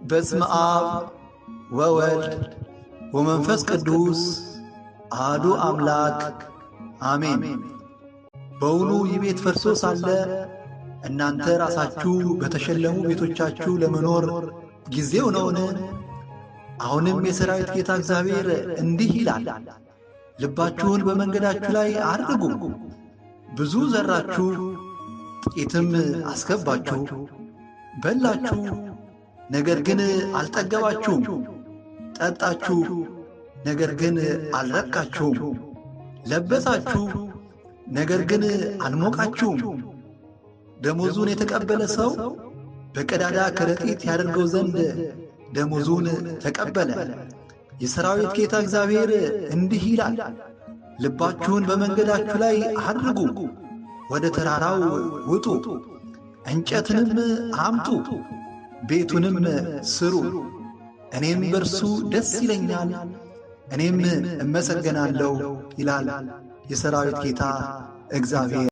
በስመ አብ ወወልድ ወመንፈስ ቅዱስ አሐዱ አምላክ አሜን። በውኑ ይህ ቤት ፈርሶ ሳለ እናንተ ራሳችሁ በተሸለሙ ቤቶቻችሁ ለመኖር ጊዜው ነውን? አሁንም የሠራዊት ጌታ እግዚአብሔር እንዲህ ይላል፣ ልባችሁን በመንገዳችሁ ላይ አድርጉ። ብዙ ዘራችሁ፣ ጥቂትም አስገባችሁ። በላችሁ፣ ነገር ግን አልጠገባችሁም። ጠጣችሁ፣ ነገር ግን አልረካችሁም። ለበሳችሁ፣ ነገር ግን አልሞቃችሁም። ደሞዙን የተቀበለ ሰው በቀዳዳ ከረጢት ያደርገው ዘንድ ደሞዙን ተቀበለ። የሠራዊት ጌታ እግዚአብሔር እንዲህ ይላል፣ ልባችሁን በመንገዳችሁ ላይ አድርጉ። ወደ ተራራው ውጡ፣ እንጨትንም አምጡ፣ ቤቱንም ስሩ። እኔም በርሱ ደስ ይለኛል፣ እኔም እመሰገናለሁ ይላል የሠራዊት ጌታ እግዚአብሔር።